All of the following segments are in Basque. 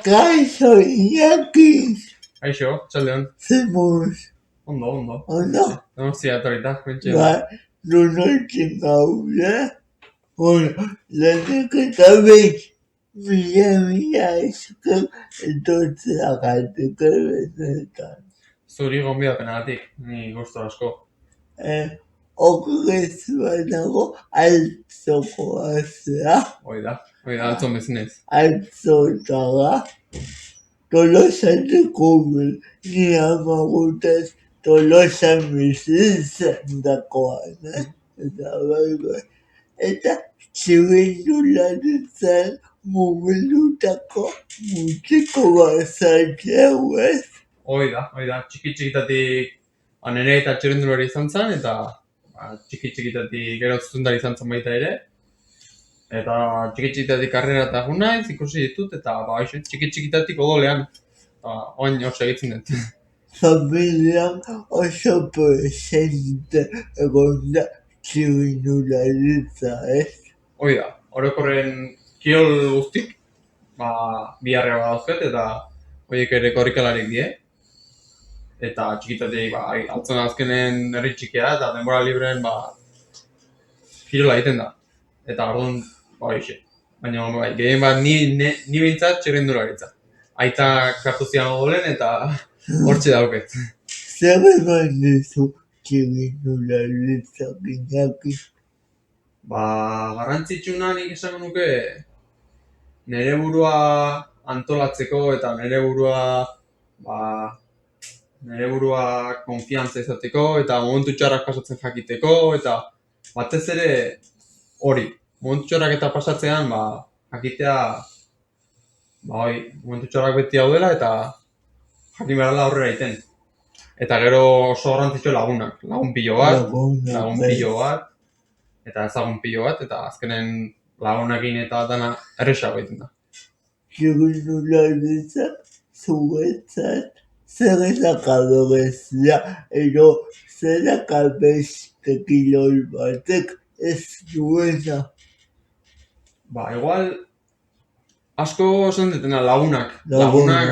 Kaixo, Iñaki. Kaixo, txaldeon. Zemuz. Ondo. Ondo? Donostia etorrita, bentxe. Ba, donostian gaude. Bueno, lehenik eta behin, mila esker etortzea gateko benetan. Zuri gonbidapenagatik, ni gustu asko. Okrez banago altzokoa zea. Hoi da, altzon bezinez. Altzotara. Tolosateko ni amagutaz Tolosan bizi zendakoan, eta bai. Eta txirrindularitzan mugildutako mutiko bazatxeu, ez? Hoi da, txiki-txikitatik nere eta txirrindulari izan zen, eta txiki-txikitatik gero zuzendari izan zen baita ere. Eta txiki-txikitatik karrera eta naiz ikusi ditut, eta txiki-txikitatik odolean. Eta oain hor segitzen dut. Familian oso presente egon da txirrindularitza, ez? Hoi da, orokorren kirol guztik, biharra badauzket, eta horiek ere korrikalarik die. Eta txikitatik, altzon azkenen herri txikia, eta denbora libreen, kirola egiten da. Eta orduan, baina gehien bat ni behintzat txirrindularitza. Aita kartu zian odolen eta hortxe dauket. Zer eman dizu txirrindularitza, Iñaki? Garrantzitsuna nik esango nuke nire burua antolatzeko eta nire burua konfiantza izateko eta momentu txarrak pasatzen jakiteko eta batez ere hori, momentu txarrak eta pasatzean jakitea momentu txarrak beti daudela eta jakin beharala aurrera egiten. Eta gero oso garrantzitsu lagunak, lagun pilo bat, eta ezagun pilo bat, eta azkenen lagunekin eta dana erresago egiten da. Txirrindularitza zuretzat zer ezakadorezia edo zer akabeste kirol batek ez duena. Igual asko esan detena lagunak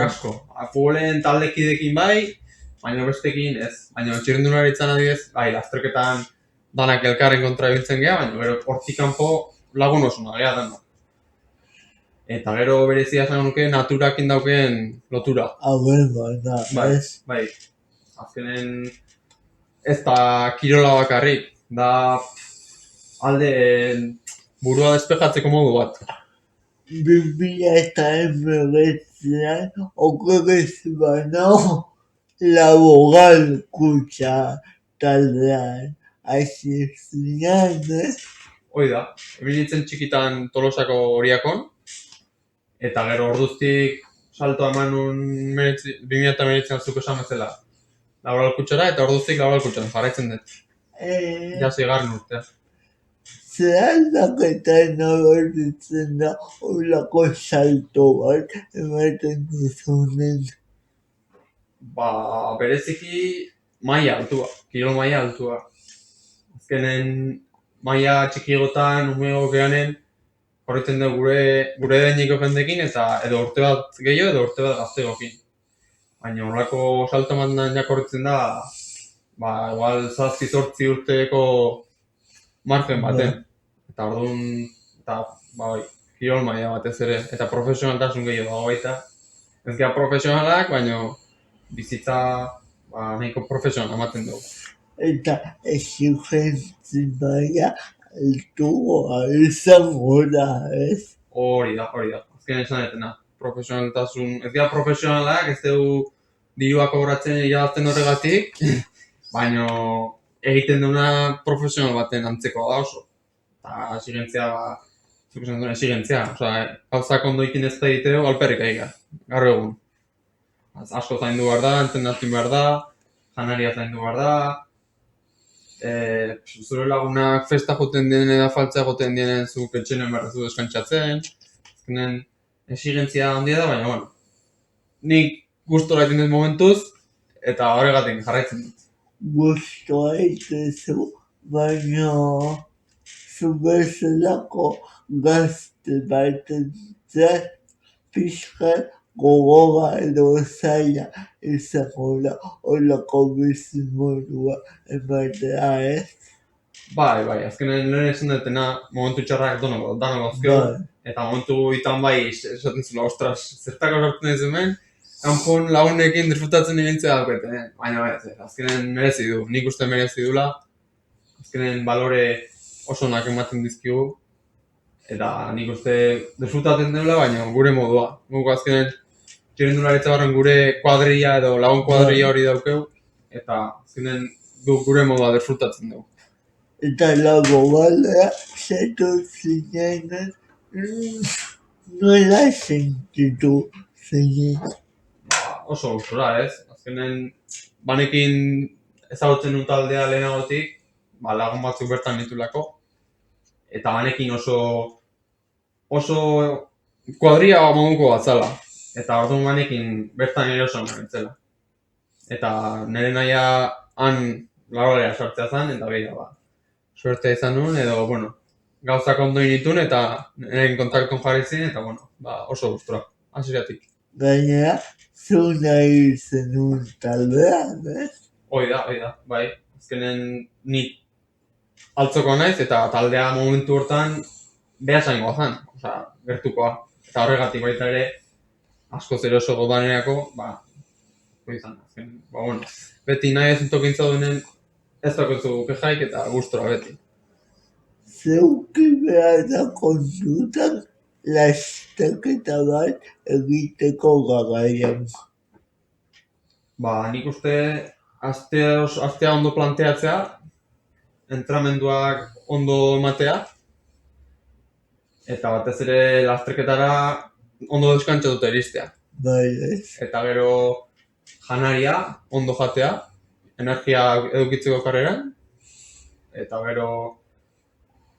asko. Futbolen taldekidekin bai, baina bestekin ez. Baina txirrindularitzan adibidez, lasterketan danak elkarren kontra ibiltzen geha, baina gero hortik kanpo lagun osuna geha dena. Eta gero berezia esan nuke naturakin dauken lotura. Ez? Bai. Azkenen ez da kirola bakarrik, da alde burua despejatzeko modu bat. 2019an okerez banago laboral kutxa taldean hasi zinean, ez? Hoi da, nintzen txikitan Tolosako horiakon, eta gero orduztik saltoa eman nun 2019an zuk esan bezala laboral kutxara, eta orduztik laboral kutxan jarraitzen dut. Jasi garren urtea. Zer aldaketan nabaritzen da horako salto bat ematen duzunen? Bereziki maila altua, kirol maila altua. Azkenen maila txikigotan, umego gehanen, horretzen dugu gure deniko jendekin, eta edo urte bat gehiago edo urte bat gaztegokin. Baina horrako salto mandan jak horretzen da, igual 7-8 urteko margen baten. Eta orduan, kirol maila batez ere, eta profesionaltasun gehiago dago baita. Ez gara profesionalak, baina bizitza nahiko profesional ematen dugu. Eta exigentzi maila altua izango da, ez? Hori da. Azken esan detena. Profesionaltasun, ez gara profesionalak, ez dugu diruak kobratzen irabazten horregatik, baina egiten duna profesional baten antzeko da oso. Eta exigentzia, gauzak ondo ikin ez da egiteo, alperrik egitea, gaur egun. Asko zaindu behar da, entendatu behar da, janaria zaindu behar da, zure lagunak festa joten dienen eta faltzea joten dienen zuk etxenen behar zu deskantzatzen, azkenen exigentzia handia da, baina nik gustora egiten dut momentuz, eta horregatik jarraitzen dut. Gustora egitezu, baina zubezalako gazte batentzat pixka gogoa edo zaila izango da horlako bizimodua ematea, ez? Bai, azkenen lehen esan dutena, momentu txarrak danok dauzkegu, Bai, eta momentu itan bai, esaten zula, ostras, zertako sortzen ez hemen, kanpon lagunekin disfrutatzen ibiltzea daukete, baina bai, azkenen merezi du, nik uste merezi dula, azkenen balore oso onak ematen dizkigu, eta nik uste disfrutatzen dela, baina gure modua. Guk azkenen txirrindularitza barren gure kuadrilla edo lagun kuadrilla hori daukeu, eta azkenen guk gure modua disfrutatzen dugu. eta lago balea zaitu zinenan nola sentitu zinen. Oso gustora, ez? Azkenen banekin ezagutzen dut taldea lehenagotik, lagun batzuk bertan ditulako, eta banekin oso kuadria moduko bat zala. Eta orduan banekin bertan ere oso nahitzela. Eta nire nahia han lagorea sartzea zen, eta begira, suertea izan nuen, edo, bueno, gauzak ondo initun, eta nire kontaktun jarri zin, eta, bueno, oso gustora, hasieratik. Gainera, zu nahi zenun taldean, ez? Hoi da, bai. Azkenen ni altzoko naiz eta taldea momentu hortan behasaingoa zen, gertukoa. Eta horregatik baita ere, askoz eroso godanerako, izan. Bueno, beti nahi ez tokintza duenen ez dakozu kejaik eta gustora beti. Zeuki behar da kontutan lastaketa bat egiteko garaian. Nik uste astea ondo planteatzea, entramenduak ondo ematea, eta batez ere lasterketara ondo deskantzatuta iristea. Bai, ez? Eta gero janaria ondo jatea, energia edukitzeko karreran, eta gero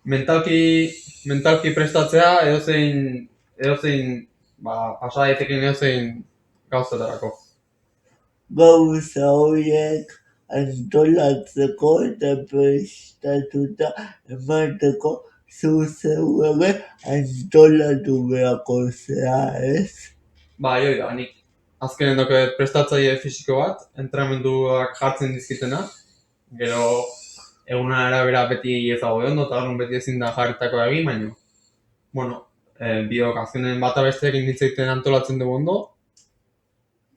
mentalki prestatzea edozein pasa daiteken edozein gauzatarako. Gauza horiek antolatzeko eta prestatuta emateko zu zeu ere antolatu beharko zea, ez? Hori da, nik azkenen doket prestatzaile fisiko bat, entrenamenduak jartzen dizkitena, gero egunan arabera beti ez dago ondo, eta gaur beti ezin da jarritako egin, baina, bueno, biok azkenen bata besteekin hitz egiten antolatzen dugu ondo,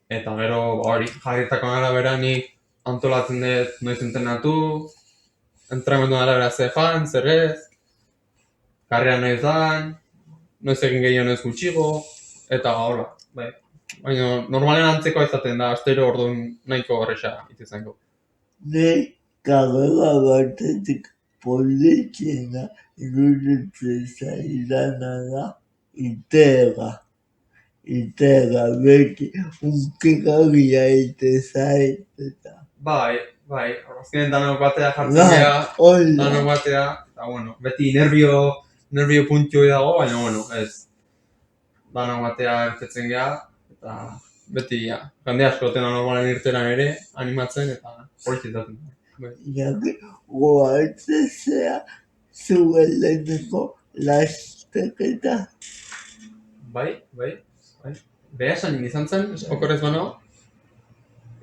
eta gero hori jarritako arabera nik antolatzen dut noiz entrenatu, entrenamenduen arabera zer jan, zer ez, karrera noiz dan, noiz egin gehiago noiz gutxigo, eta hola, bai. Baina normalen antzekoa izaten da, astero orduan nahiko horreza izango. Ne karrera batetik politxena iruditzen zaidana da itera. Itera beti unkigarria ite zait eta. Bai, azkenen danok batea jartzen gara, danok batea, eta bueno, beti nervio puntioi dago, baina bueno, ez. Danok batea ertetzen gara, eta beti, jende asko tena normalen irteran ere, animatzen eta politzatzen. Jaki, goatzea zuen leheneko lasteketa. Bai. Behasan izan zen, okorrez bano,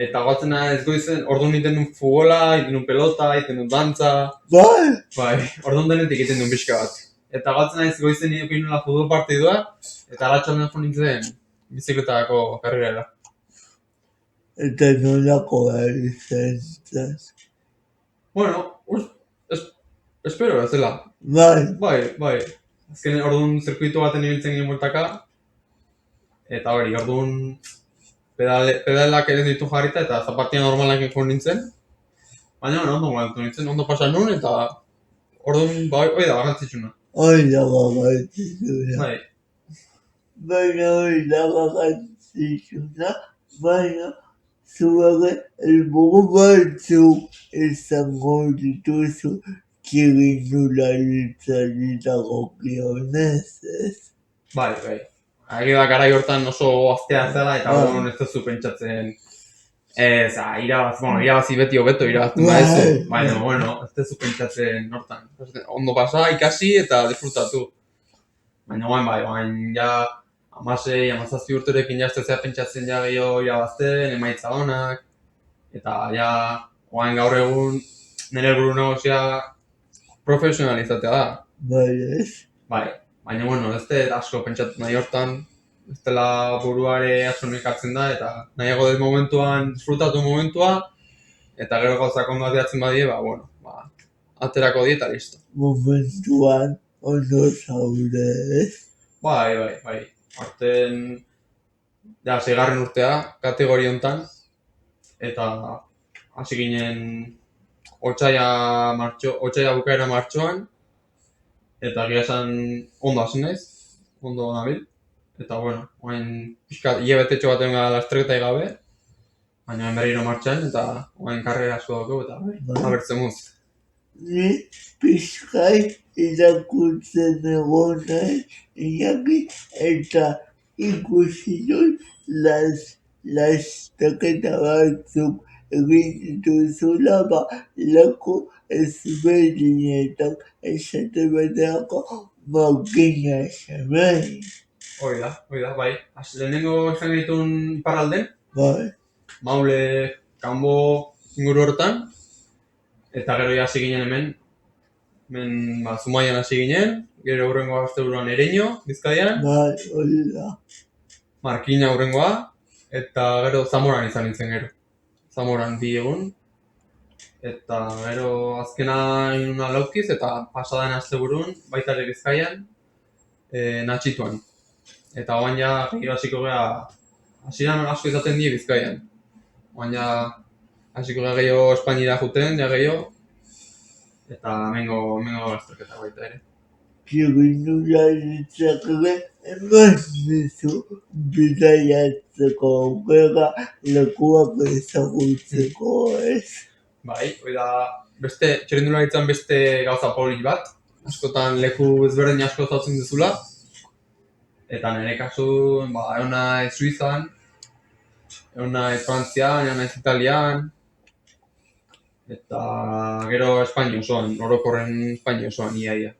eta goatzena ez goizen, orduan iten duen futbola, iten duen pelota, iten duen dantza. Bai, orduan denetik iten duen pixka bat. Eta goatzena ez goizen ipin nula futbol partidua, eta alatxan jo nintzen bizikletako karrierara. Eta nolako izan zen? Bueno, espero ez dela. Bai. Azken orduan zirkuitu baten ibiltzen ginen bueltaka, eta hori, orduan pedalak ere ditu jarrita eta zapatia normalak ekon nintzen. Baina ondo galtu nintzen, ondo pasan nun eta orduan hori da garrantzitsuna. Hori da garrantzitsuna. Bai. Baina hori da garrantzitsuna, baina zuere helburu batzuk izango dituzu txirrindularitzari dagokionez, ez? Bai. Agi da garai hortan oso aztea zela eta orduan ez duzu pentsatzen irabazi beti hobeto irabazten badezu, baina, bueno, ez duzu pentsatzen hortan. Ondo pasa, ikasi eta disfrutatu. Baina, baina, ja, 17 urterekin jaztetzea pentsatzen ja gehiago irabazten, emaitza onak, eta ja, oain gaur egun, nire helburu nagusia profesionalizatea da. Bai, ez? Bai, baina bueno, ez dut asko pentsatu nahi hortan, ez dela buruare asko nekatzen da, eta nahiago dut momentuan, disfrutatu momentua, eta gero gauzak ondo ateratzen badie, aterako die eta listo. Momentuan ondo zaude, ez? Bai. Arten, ja, 6. urtea, kategoria hontan, eta hasi ginen otsaila bukaera martxoan, eta gira esan ondo hasi naiz, ondo nabil. Eta bueno, oain pixkat hilebetetxo baten gara lasterketa gabe, baina oain berriro martxan, eta oain karrera asko daukagu, eta abertzen muz. Ni pixkai irakurtzen egon naiz, Iñaki, eta ikusi dut lasterketa batzuk egin dituzula, leku ezberdinetan, esate baterako makina xamai. Hoi da, bai. Lehenengo esan gehitun iparralden, Bai, Maule, Kanbo inguru hortan, eta gero ja hasi ginen hemen Zumaian hasi ginen, gero hurrengo asteburuan Ereño, Bizkaian, bai, hori da. Markina hurrengoa, eta gero Zamoran izan nintzen gero. Zamoran 2 egun, eta gero azkena inuna Lautkiz, eta pasadan asteburun, baita ere Bizkaian, Natxituan. Eta oain ja gero hasiko gara, hasieran asko izaten die Bizkaian. Oain ja hasiko gara gehiago Espainiara juten, ja gehiago, eta hemengo lasterketa baita ere. Txirrindula ditzakere eman dizu bidaiatzeko aukera lekuak ezagutzeko, ez? Bai, hori da, txirrindularitzan beste gauza polit bat, askotan leku ezberdin asko zautzen duzula, eta nire kasun, egon naiz Suizan, egon naiz Frantzian, egon naiz Italian, eta gero Espainia osoan, orokorren Espainia osoan, iaia.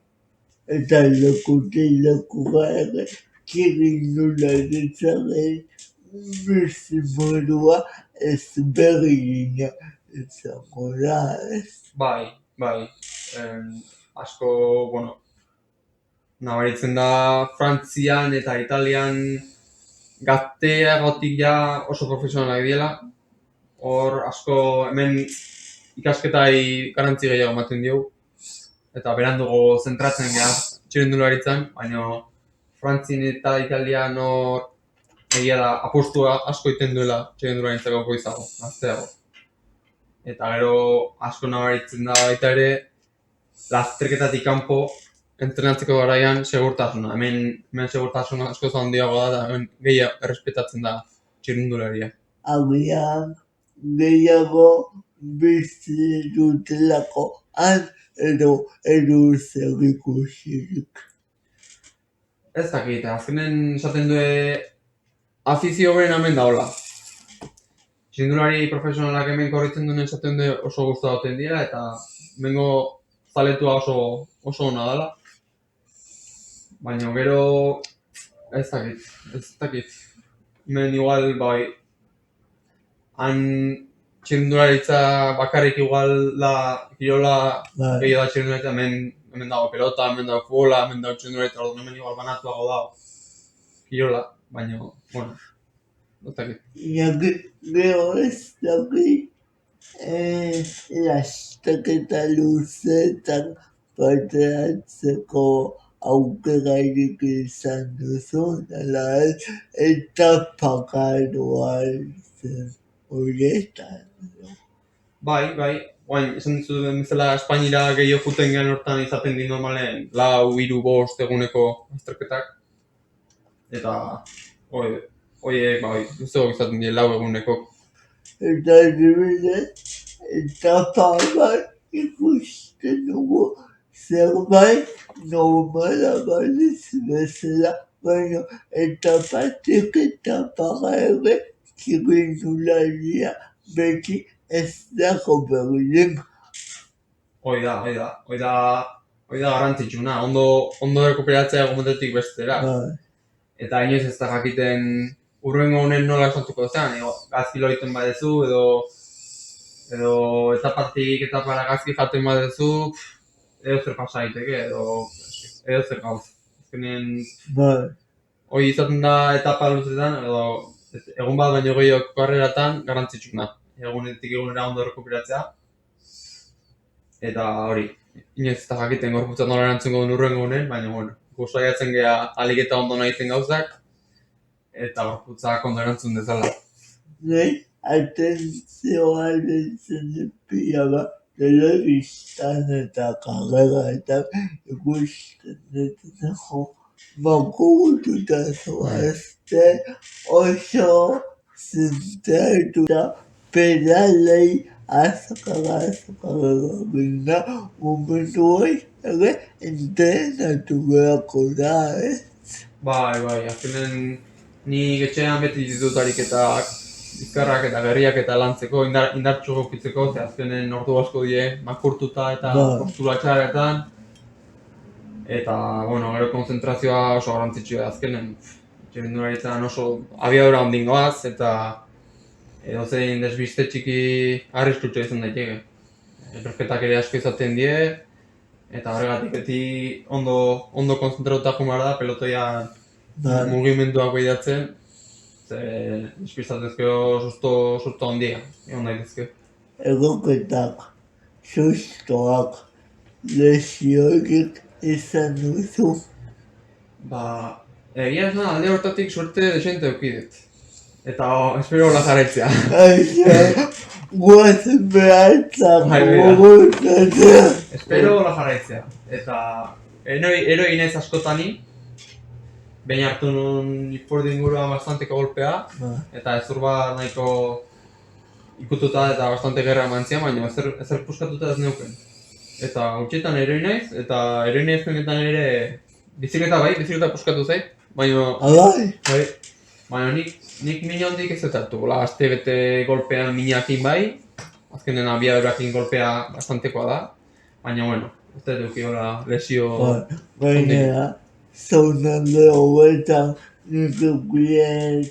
Eta lekutik lekua ere txirrindula ditzakere bizimodua ezberdina izango da, ez? Bai. Asko, nabaritzen da Frantzian eta Italian gazteagotik ja oso profesionalak diela. Hor asko hemen ikasketai garrantzi gehiago ematen diogu. Eta berandugo zentratzen gara txirrindularitzan, baina Frantzin eta Italian hor egia da apostua asko egiten duela txirrindularitzako goizago, gazteago. Eta gero asko nabaritzen da baita ere lasterketatik kanpo entrenatzeko garaian segurtasuna. Hemen segurtasuna asko handiagoa da, eta hemen gehiago errespetatzen da txirrindularia. Agian gehiago bizi dutelako han edo zer ikusirik. Ez dakit, azkenen esaten du afizio beren hemen daola. Txirrindulari profesionalak hemen korritzen duen esaten du oso guztua duten dira, eta hemengo zaletua oso ona dela. Baina gero, ez dakit. Hemen igual, han txirrindularitza bakarrik igual da kirola gehiago da txirrindularitza, hemen dago pelota, hemen dago futbola, hemen dago txirrindularitza, hemen igual banatuago dago kirola, baina, ez dakit. Gero ez dakit lasterketa luzeetan parte hartzeko aukerarik izan duzun, ala ez etapak zen horietan. Bai, oain, esan dizuten bezala Espainira gehiago juten gehan hortan izaten di normalen 4, 3, 5 eguneko lasterketak. Eta, horiek, guztiak izaten die 4 eguneko. Eta adibidez, etapa bat ikusten dugu zerbait normala baliz bezala, baina etapatik etapara ere txirrindularia beti ez dago berdin. Hoi da garrantzitsuna, ondo rekuperatzea egunetetik bestera. eta inoiz ez da jakiten urrengo honen nola esatuko zean, gazkilo egiten badezu, edo etapatik etapara gazki jaten badezu, edo zer pasa daiteke, edo zer gauz. Azkenean, bai, hori izaten da etapa luzetan, edo egun bat baino gehiago karreratan garrantzitsuna. Egunetik egunera ondo rekuperatzea. Eta hori, inoiz ez da jakiten gorputza nola erantzungo duen urrengo honen, baina bueno, saiatzen gea ahalik eta ondo nahitzen gauzak, eta gorputzak ondo erantzun dezala. nahi atentzioa deitzen pila bat telebistan eta karreratan ikusten dut jo makututa zoazte oso zentratuta pedalei azkar gabina momentu hori ere entrenatu beharko da, Bai, azkenen ni etxean beti ditut ariketak, bizkarrak eta berriak eta lantzeko, indartsu gokitzeko, ze azkenen ordu asko die, makurtuta eta postura txarretan. Eta, bueno, gero konzentrazioa oso garrantzitsua da azkenen. Txirrindularitzan oso abiadura ondin goaz, eta edozein desbiste txiki arriskutsu izan daiteke. Erosketak ere asko izaten die, eta horregatik beti ondo konzentratuta jumar da, pelotoia mugimenduak behidatzen, ze despistatezkeo susto handia, egon daitezke. Egoketak, sustoak, lesioik izan duzu. Egia esan alde hortatik suerte desente eukidet. Eta espero hola jarraitzea. Guazen behartzak gogortatzea. Espero hola jarraitzea. Eta ero inaiz askotani, behin hartu nun ipurdi inguruan bastanteko golpea, eta ezur bat nahiko ikututa eta bastante gerra eman zian, baina ezer puskatuta ez neuken. Eta gutxetan ero inaiz, eta ero inaiz ere bizikleta puskatu zait, baina nik mina hondik ez dut hartu, aste bete golpean minakin bai, azkenen abiadurakin golpea bastantekoa da, baina bueno, ez dut eduki hola lesio... Baina, zonalde horretan nik eukien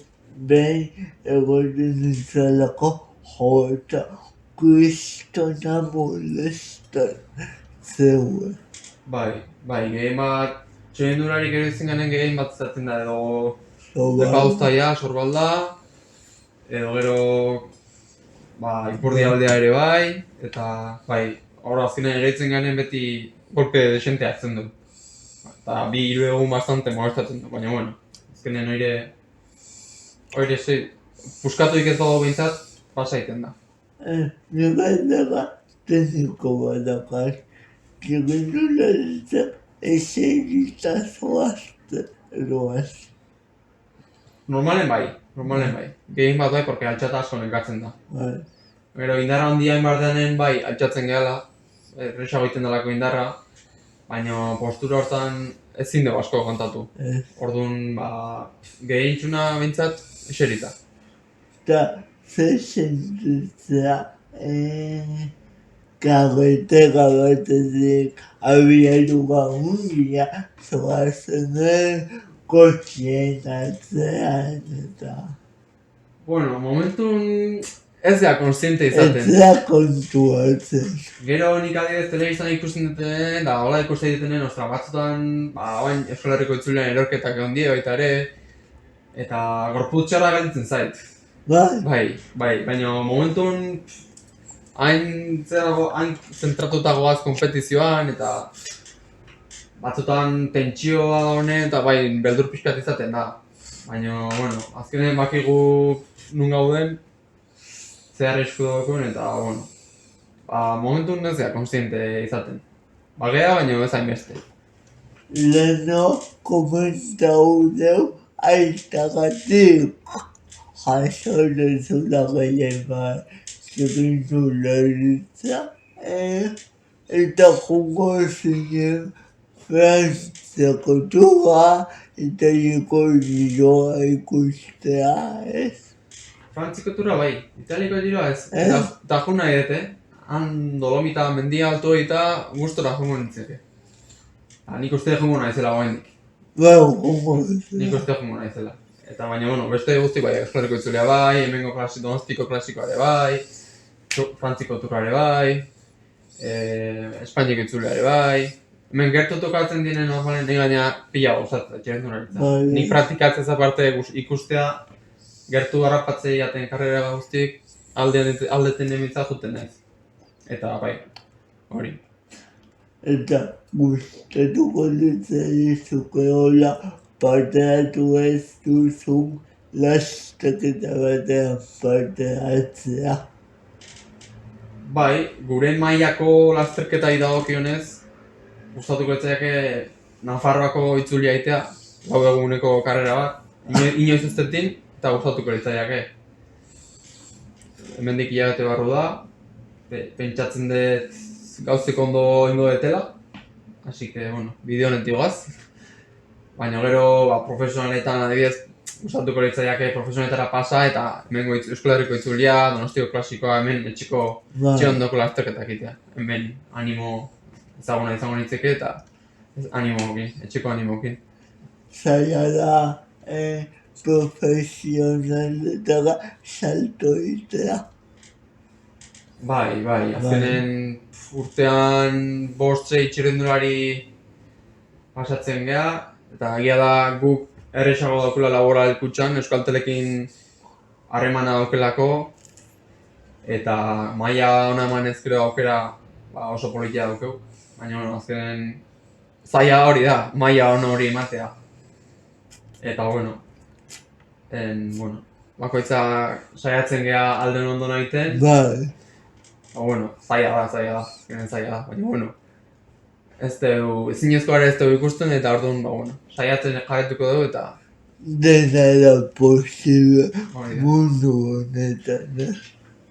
behin egoten nintzalako jo eta kristona molestan zeuen. Bai, gehien bat, txoendurarik ero izan ganen gehien bat zaten da, edo depauztaia, sorbalda, edo gero ipurdi aldea ere bai, eta bai, hor azkenean ereitzen ganen beti golpe desente hartzen du. Eta 2-3 egun bastante molestatzen du, baina bueno, azkenean hori puskatuik ez dago behintzat, pasaiten da. Nire tekniko bat dakar, txirrindularitzak eserita zoazte eroaz. Normalen bai. Gehien bat bai, porque altxata asko nenkatzen da. Gero indarra handia inbardeanen bai, altxatzen gehala, erresago egiten dalako indarra, baina postura hortan ezin dugu asko kontatu. Orduan, gehien txuna behintzat, eserita. Eta zer sentitzea karretera batetik abiadura handia zoazenen kotxien atzean eta... Bueno, momentun ez da konstiente izaten. Ez da kontuatzen. Gero nik adibidez telebistan ikusten dutenen, da hola ikusten ditenen, ostra, batzutan, oain Euskal Herriko itzulean erorketak egon die baita ere, eta gorputz txarra gelditzen zait. Bai, baina momentun hain zentratutagoaz konpetizioan, eta batzutan tentsioa da honen, eta bai, beldur pixkat izaten da. Baina, bueno, azkenen bakigu nun gauden, zehar esku daukun, eta, bueno, momentun ez da konstiente izaten. Bagea, baina ez hainbeste. Leno komentau deu aitagatik jaso dezula gehien bat txirrindularitza eta jungo zinen Frantziako tura eta giroa ikustea, ez? Frantziko tura bai, Italiko giroa ez. Eta jun nahi dut, han Dolomita mendia altu eta gustora jungo nintzeke. Nik uste jungo nahi zela goendik. Nik uste jungo naizela. Eta baina, bueno, beste guzti bai, Euskal Herriko itzulea bai, hemengo Donostiko klasikoa ere bai, Frantziko turra ere bai, Espainiako itzulea ere bai. Hemen gertu tokatzen diren normalen nahi gaina pila gozatzen, txirrendularitza. Bai. Nik praktikatzez aparte ikustea, gertu harrapatzei jaten karrera guztik, aldeten emitza juten naiz. Eta bai, hori. Eta gustatuko litzaizuke hola parte hartu ez duzun lastaketa batean parte hartzea. Bai, gure mailako lasterketai dagokionez, gustatuko litzaiake Nafarroako itzulia egitea, gaur eguneko karrera bat, inoiz ez detin, eta gustatuko litzaiake. Hemendik hilabete barru da, pentsatzen dut gauztik ondo ingo detela, así que, bueno, bideo honetik goaz. Baina gero, profesionaletan adibidez, gustatuko litzaiake profesionaletara pasa eta hemengo Euskal Herriko itzulia, Donostiko klasikoa, hemen etxeko ondoko lasterketak egitea. Hemen animo ezaguna izango nitzeke eta animoekin, etxeko animoekin. Zaila da profesionaletara salto egitea. Bai, azkenen urtean 5-6 txirrendulari pasatzen geha, eta egia da guk erresago daukela laboral kutxan, Euskaltelekin harremana daukelako, eta maila ona eman ezkero aukera oso politia daukeu. Baina, azkenen zaila hori da, maila ona hori ematea. Eta, bakoitza saiatzen geha alden ondo nahiten. Bai. Zaila da, baina, ezinezkoa ez dugu ikusten eta orduan, saiatzen jarretuko dugu eta... Dena da posible mundu honetan,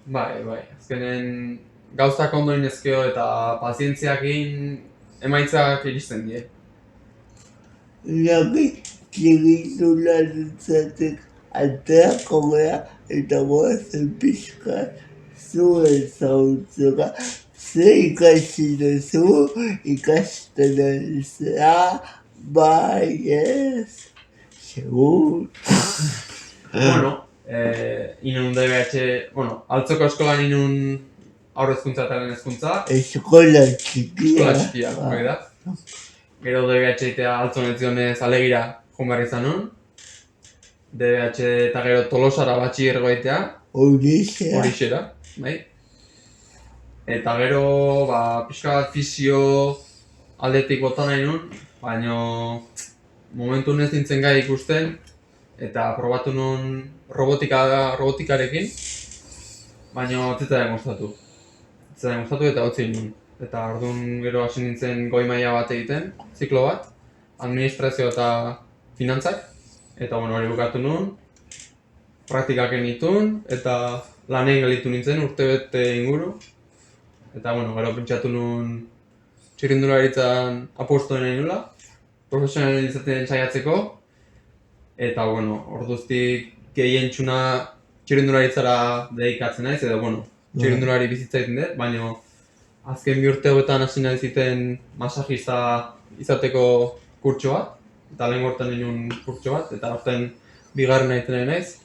Bai, azkenen gauzak ondo inezkeo eta pazientziakin emaitzak iristen die. Lagi txirrindularitzatik aterako geha eta goazen pixka zu ezautzera. Ze ikasi duzu, ikasten ari bai ez, segur. Inun DBH, altzoko eskolan inun aurre hezkuntza eta lehen hezkuntza. Eskola txikia. Hori da. Gero DBH egitea altzonezionez alegira joan behar izan nun. DBH eta gero Tolosara batxillergo egitea. Horixera, bai. Eta gero, pixka bat fisio aldetik bota nahi nun, baina momentu ez nintzen gai ikusten, eta probatu nun robotikarekin, baina zitzaidan gustatu. Zitzaidan gustatu eta utzi nun. Eta orduan gero hasi nintzen goi maila bat egiten, ziklo bat, administrazio eta finantzak, eta hori bukatu nun, praktikak egin eta lanen galitu nintzen urtebete inguru. Eta, gero pentsatu nun txirrindularitzan apostu nahi nula, profesionalizatzen saiatzeko. Eta, orduztik gehien txuna txirrindularitzara dedikatzen naiz, edo, txirrindulari bizitza egiten dut, baina azken 2 urte hauetan hasi nahi ziten masajista izateko kurtso bat, eta lehen gortan nuen kurtso bat, eta horten bigarren egiten naiz,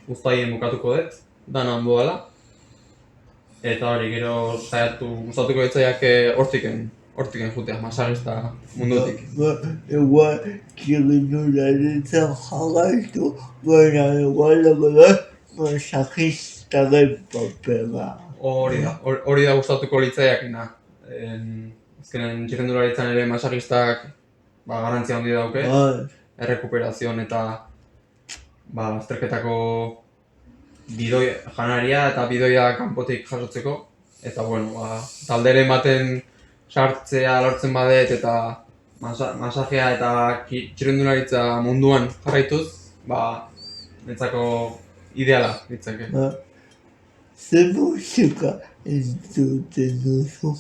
guztaien bukatuko dut, dana ondo dela. Eta hori gero gustatuko ditzaiake hortiken jutea, masajista mundutik. Igual txirrindularitzan jarraitu, baina igual da masajistaren papera. Hori da gustatuko litzaiakena. Azkenen txirrindularitzan ere masajistak garantzia handi dauke, errekuperazioan eta azterketako bidoi janaria eta bidoia kanpotik jasotzeko. Eta, talderen baten sartzea lortzen badet eta masajea eta txirrindularitza munduan jarraituz, netzako ideala ditzake. Ze musika entzuten duzu?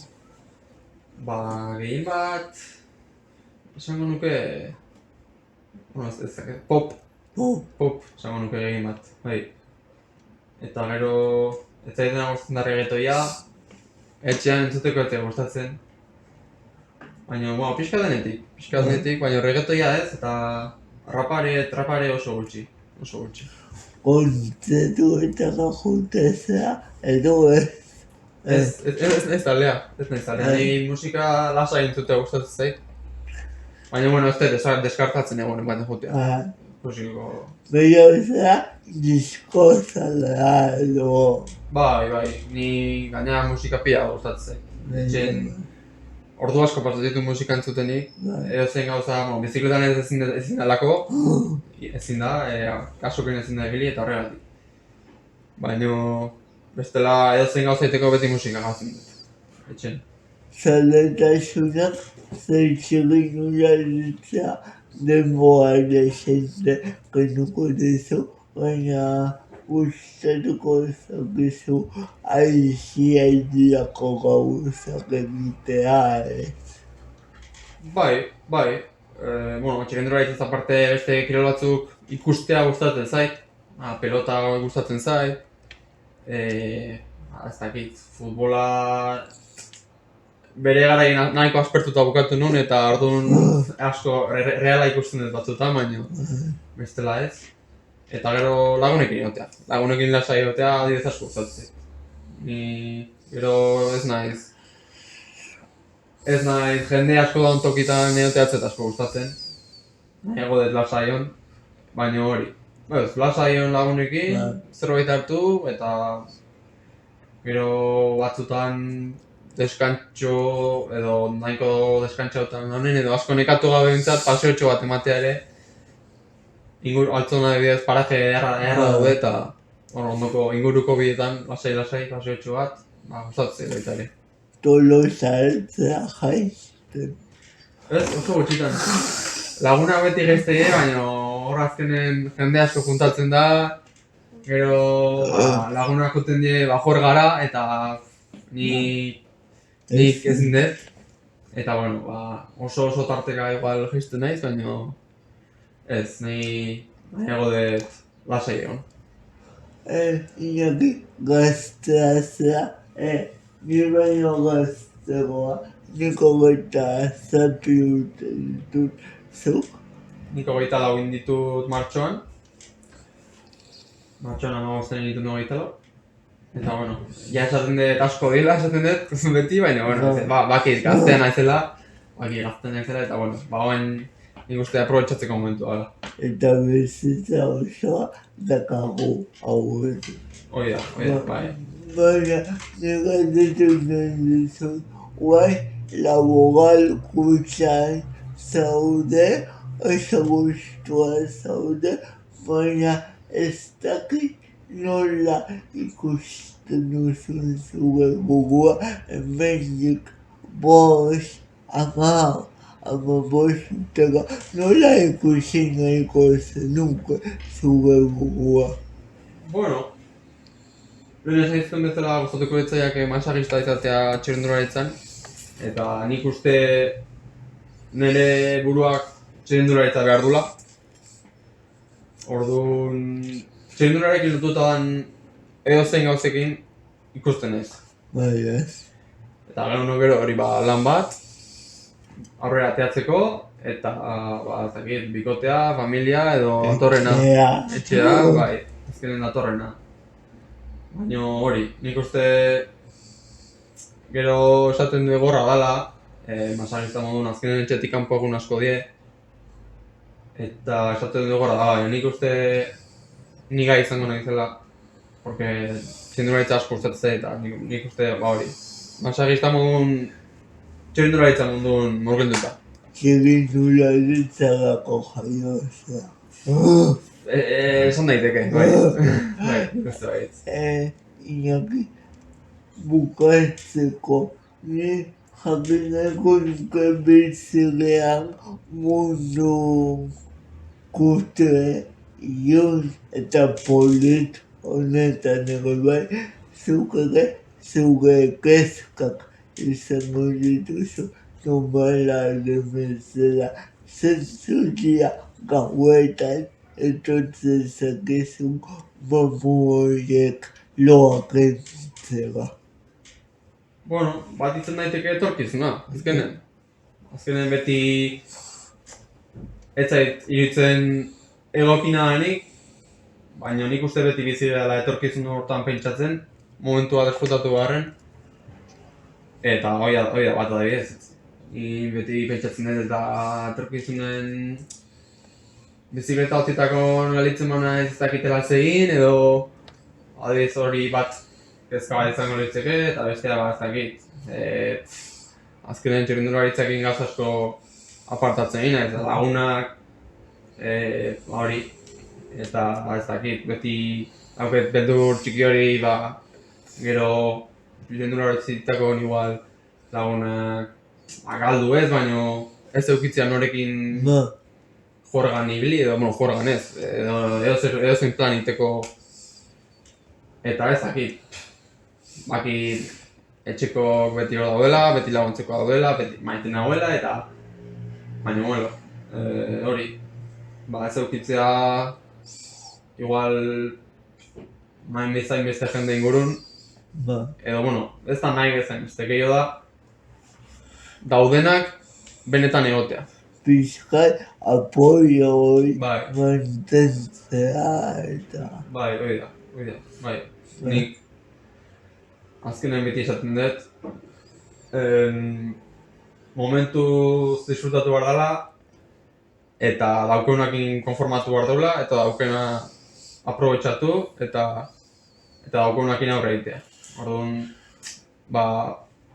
Gehien bat, esango nuke, pop, esango nuke gehien bat, bai. Eta gero, ez zaitena gustatzen da reggaetoia, etxean entzuteko eta gustatzen. Baina, bueno, pixka denetik, baina reggaetoia ez, eta trapare oso gutxi. Kontzertuetara junta zera, edo ez. Ez taldea, ni musika lasai entzute gustatzen zait. Baina, bueno, ez dut deskartatzen egonen baten jutea. Ikusiko... Baina zera, diskozalea edo... Bai, ni gaina musika pila gustatzen zait. Ordu asko pasatu ditu musika entzutenik, edozein gauza, bizikletan ez ezin dalako, ezin da, kasuken ezin da egili eta horregatik. Baina, bestela edozein gauza egiteko beti musika gauzen dut, etxen. Zaletasunak zeitxegin uraritzea denboa desente genuko dezu, baina gustatuko zakizu aiziaidiako gauzak egitea ez. Bai. Bueno, txirrendularitz aparte beste kirol batzuk ikustea gustatzen zait. Pelota gustatzen zait. Ez dakit, futbola bere garaien nahiko aspertuta bukatu nun eta orduan asko reala ikusten dut batzutan, baina bestela ez. Eta gero lagunekin egotea. Lagunekin lasai egotea adibidez asko gustatzen zait. Ni gero ez naiz jende asko daun tokitan egoteatzet asko gustatzen. Nahiago dut lasaion, baina hori. Lasaion lagunekin, zerbait hartu eta gero batzutan deskantxo edo nahiko deskantxotan honen edo asko nekatu gabe bintzat paseotxo bat ematea ere altzona bidez paraje erra daude eta ondoko inguruko bidetan lasai paseotxo bat gustatzen baita ere. Tolosa eltzea jaizten. Ez, oso gutxitan. Laguna beti gaizteie, baina hor azkenen jende asko juntatzen da, gero lagunak juten die bajor gara eta nik ezin dut. Eta bueno, oso tarteka igual jaizten naiz, baina ez, nahiago dut lasai egon. Iñaki gaztea zera, ni baino gaztegoa, niko baita zazpi urte ditut zuk. Niko 24 ditut martxoan. Martxoan 15 ditut 24. Eta bueno, ja esaten dut asko dela, esaten dut beti, baina bueno, bakit gaztean naizela eta bueno, hauen nik uste aprobetxatzeko momentu gara. Eta bizitza osoa dakagu hauetik. Hoi da, bai. Baina, negatitut nahi dizut, guai laboral kutxan zaude, oso gustua zaude, baina ez dakit nola ikusten duzun zure burua, hemendik 5, 10, 15 urtera, nola ikusi nahiko zenuke zure burua. Bueno, lehen esan izten bezala gustatuko betzaiak masagista izatea txirrendularitzan, eta nik uste nire buruak txirrendularitza behar dula. Orduan, txirrendularekin lotutan edozein gauzekin ikusten ez. Bai ez. Eta gero hori lan bat, aurrera ateatzeko, eta bikotea, familia edo datorrena. Etxea, bai, azkenen datorrena. Baina hori, nik uste gero esaten du gorra dala, masagista modun azkenen etxetik kanpo egun asko die, eta esaten du gorra dala, nik uste niga izango nahizela, porque txirrendularitza asko gustatzen eta nik uste hori. Masagista modun txirrendularitza modun murgilduta. Txirrendularitzarako jaiozea. Esan daiteke, bai. Nik uste baietz. Iñaki, bukatzeko, ni jakineko nuke bizilean mundu kutre, ion eta polit honetan ere bai, zuk ere zure kezkak izango dituzu normalaren bezala. Zentzuria gauetan etortzen zakizun mamu horiek loak entzera. Bueno, bat izan daiteke etorkizuna, azkenen. azkenen beti ez zait iruditzen egokina denik, baina nik uste beti bizi dela etorkizun hortan pentsatzen, momentua disfrutatu beharren, eta hoi da bat adibidez. Ni beti pentsatzen dut eta etorkizunen bizikleta utzitako nolalitzen mana ez dakitela egin, edo adibidez hori bat kezka bat izango litzeke eta bestea bat ez dakit. Azkenen txirrindularitzakin gauza asko apartatzen egin, eta lagunak, hori, eta ez dakit, beti hauket beldur txiki hori, gero txirrindularitzitako igual lagunak galdu ez, baino ez eukitzea norekin jorgan ibili, edo, jorgan ez, edo zein plan iteko, eta ez dakit, etxeko beti hor daudela, beti laguntzeko daudela, beti maiten nagoela, eta baina, hori, ez eukitzea igual nahi bezain beste jende ingurun, edo, ez da nahi bezain beste gehiago da, daudenak benetan egotea. Pixkat apoio hori mantentzea eta... Hori da. Nik azkenen beti esaten dut, momentuz disfrutatu behar dela, eta daukeunakin konformatu behar dela, eta daukena aprobetxatu, eta daukeunakin aurre egitea. Orduan,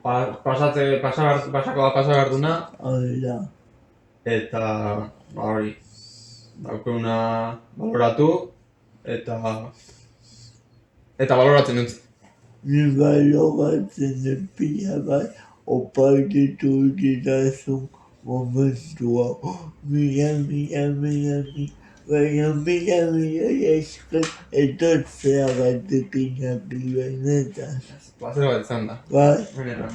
pasako da pasa behar duna, eta hori, daukeuna baloratu, eta baloratzen dut. Ni baloratzen dut pila bat oparitu ditazun momentua. Mila esker etortzea batekin benetan. Plazer bat izan da. Benetan,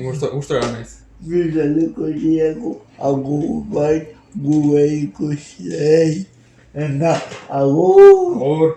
gustu egan naiz. Bizaleko diego agur bat gure ikusleei. Agur! Agur!